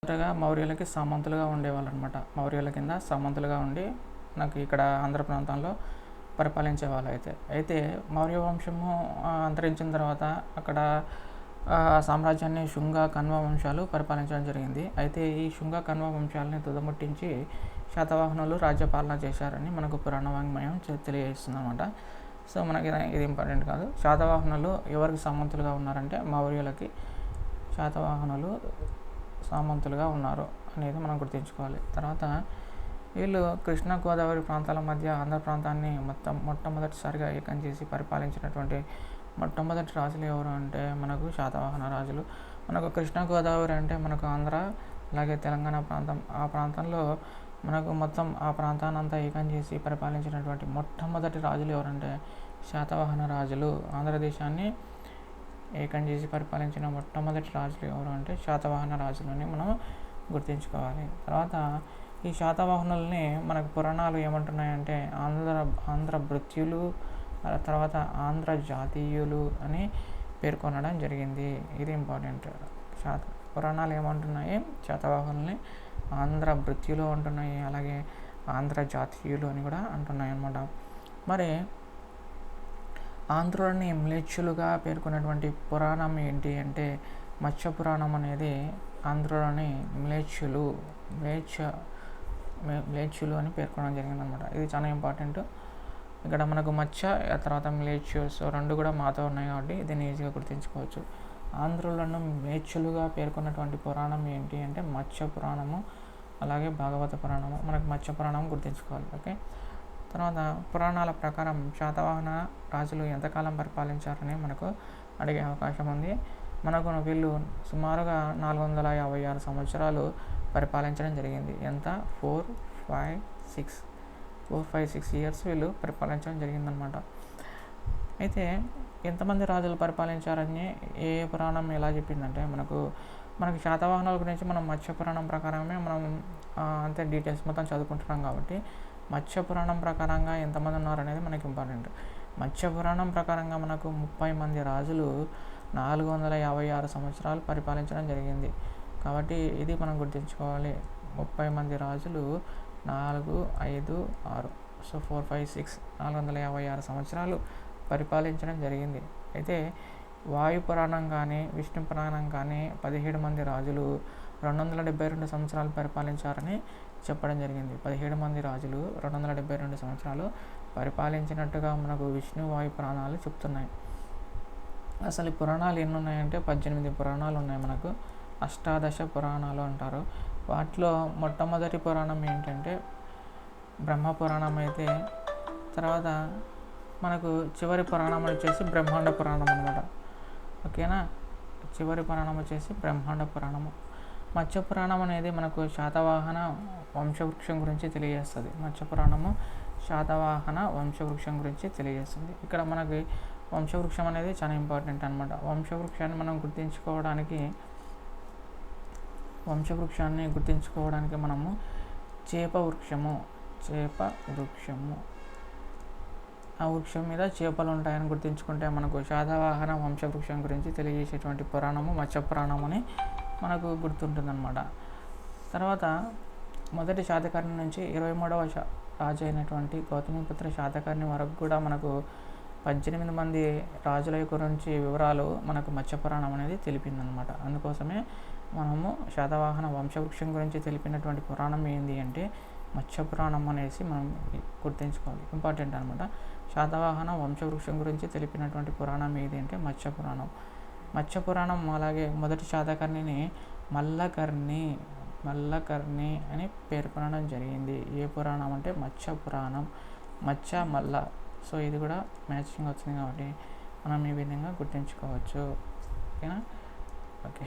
మొదటగా మౌర్యులకి సామంతులుగా ఉండేవాళ్ళు అనమాట. మౌర్యుల కింద సామంతులుగా ఉండి నాకు ఇక్కడ ఆంధ్ర ప్రాంతంలో పరిపాలించే వాళ్ళు. అయితే మౌర్య వంశము అంతరించిన తర్వాత అక్కడ సామ్రాజ్యాన్ని శుంగ కన్వ వంశాలు పరిపాలించడం జరిగింది. అయితే ఈ శుంగ కన్వ వంశాలని తుదముట్టించి శాతవాహనులు రాజ్యపాలన చేశారని మనకు పురాణ వాంగ్మయం తెలియజేస్తుంది అనమాట. సో మనకి ఇది ఇంపార్టెంట్ కాదు. శాతవాహనులు ఎవరికి సామంతులుగా ఉన్నారంటే మౌర్యులకి శాతవాహనులు సామంతులుగా ఉన్నారు అనేది మనం గుర్తుంచుకోవాలి. తర్వాత వీళ్ళు కృష్ణా గోదావరి ప్రాంతాల మధ్య ఆంధ్ర ప్రాంతాన్ని మొట్టమొదటిసారిగా ఏకం చేసి పరిపాలించినటువంటి మొట్టమొదటి రాజులు ఎవరు అంటే మనకు శాతవాహన రాజులు. మనకు కృష్ణా గోదావరి అంటే మనకు ఆంధ్ర అలాగే తెలంగాణ ప్రాంతం. ఆ ప్రాంతంలో మనకు మొత్తం ఆ ప్రాంతాన్ని అంతా ఏకం చేసి పరిపాలించినటువంటి మొట్టమొదటి రాజులు ఎవరంటే శాతవాహన రాజులు. ఆంధ్రదేశాన్ని ఏకం చేసి పరిపాలించిన మొట్టమొదటి రాజులు ఎవరు అంటే శాతవాహన రాజులని మనం గుర్తుంచుకోవాలి. తర్వాత ఈ శాతవాహనుల్ని మనకు పురాణాలు ఏమంటున్నాయంటే ఆంధ్ర భృత్యులు, తర్వాత ఆంధ్ర జాతీయులు అని పేర్కొనడం జరిగింది. ఇది ఇంపార్టెంట్. పురాణాలు ఏమంటున్నాయి? శాతవాహనుల్ని ఆంధ్ర భృత్యులు అంటున్నాయి, అలాగే ఆంధ్ర జాతీయులు అని కూడా అంటున్నాయి అన్నమాట. మరి ఆంధ్రులని మ్లేచ్చులుగా పేర్కొన్నటువంటి పురాణం ఏంటి అంటే మత్స్య పురాణం అనేది ఆంధ్రులని మ్లేచ్చులు అని పేర్కొనడం జరిగిందనమాట. ఇది చాలా ఇంపార్టెంట్. ఇక్కడ మనకు మత్స్య తర్వాత మ్లేచ్చుస్ రెండు కూడా మాతో ఉన్నాయి కాబట్టి దీన్ని ఈజీగా గుర్తుంచుకోవచ్చు. ఆంధ్రులను మ్లేచ్చులుగా పేర్కొన్నటువంటి పురాణం ఏంటి అంటే మత్స్య పురాణము, అలాగే భాగవత పురాణము. మనకు మత్స్య పురాణం గుర్తుంచుకోవాలి. ఓకే. తర్వాత పురాణాల ప్రకారం శాతవాహన రాజులు ఎంతకాలం పరిపాలించారని మనకు అడిగే అవకాశం ఉంది. మనకు వీళ్ళు సుమారుగా 456 సంవత్సరాలు పరిపాలించడం జరిగింది. ఎంత? 456 ఇయర్స్ వీళ్ళు పరిపాలించడం జరిగిందనమాట. అయితే ఎంతమంది రాజులు పరిపాలించారని ఏ పురాణం ఎలా చెప్పిందంటే మనకి శాతవాహనాల గురించి మనం మత్స్య పురాణం ప్రకారమే మనం అంతే డీటెయిల్స్ మొత్తం చదువుకుంటున్నాం కాబట్టి మత్స్య పురాణం ప్రకారంగా ఎంతమంది ఉన్నారనేది మనకి ఇంపార్టెంట్. మత్స్య పురాణం ప్రకారంగా మనకు 30 మంది రాజులు 456 సంవత్సరాలు పరిపాలించడం జరిగింది. కాబట్టి ఇది మనం గుర్తుంచుకోవాలి. 30 మంది రాజులు 4, 5, 6 సో 4, 5, 6 456 సంవత్సరాలు పరిపాలించడం జరిగింది. అయితే వాయు పురాణం కానీ విష్ణు పురాణం కానీ 17 మంది రాజులు 272 సంవత్సరాలు పరిపాలించారని చెప్పడం జరిగింది. 17 మంది రాజులు 272 సంవత్సరాలు పరిపాలించినట్టుగా మనకు విష్ణు వాయు పురాణాలు చెప్తున్నాయి. అసలు ఈ పురాణాలు ఎన్ని ఉన్నాయంటే 18 పురాణాలు ఉన్నాయి. మనకు అష్టాదశ పురాణాలు అంటారు. వాటిలో మొట్టమొదటి పురాణం ఏంటంటే బ్రహ్మ పురాణం. అయితే తర్వాత మనకు చివరి పురాణం వచ్చేసి బ్రహ్మాండ పురాణం అన్నమాట. ఓకేనా. చివరి పురాణం వచ్చేసి బ్రహ్మాండ పురాణము. మత్స్య పురాణం అనేది మనకు శాతవాహన వంశవృక్షం గురించి తెలియజేస్తుంది. మత్స్య పురాణము శాతవాహన వంశవృక్షం గురించి తెలియజేస్తుంది. ఇక్కడ మనకి వంశవృక్షం అనేది చాలా ఇంపార్టెంట్ అనమాట. వంశవృక్షాన్ని గుర్తించుకోవడానికి మనము చేప వృక్షము ఆ వృక్షం మీద చేపలు ఉంటాయని గుర్తించుకుంటే మనకు శాతవాహన వంశవృక్షం గురించి తెలియజేసేటువంటి పురాణము మత్స్య పురాణం అని మనకు గుర్తుంటుందన్నమాట. తర్వాత మొదటి శాతకర్ణి నుంచి 23వ రాజు అయినటువంటి గౌతమిపుత్ర శాతకర్ణి వరకు కూడా మనకు 18 మంది రాజుల గురించి వివరాలు మనకు మత్స్య పురాణం అనేది తెలిపిందనమాట. అందుకోసమే మనము శాతవాహన వంశవృక్షం గురించి తెలిపినటువంటి పురాణం ఏంటి అంటే మత్స్య పురాణం అనేసి మనం గుర్తుంచుకోవాలి. ఇంపార్టెంట్ అనమాట. శాతవాహన వంశవృక్షం గురించి తెలిపినటువంటి పురాణం ఏది అంటే మత్స్య పురాణం. అలాగే మొదటి శాతకర్ణిని మల్లకర్ణి అని పేర్కొనడం జరిగింది. ఏ పురాణం అంటే మత్స్య పురాణం. మల్ల సో ఇది కూడా మ్యాచింగ్ వచ్చింది కాబట్టి మనం ఈ విధంగా గుర్తుంచుకోవచ్చు. ఓకేనా. ఓకే.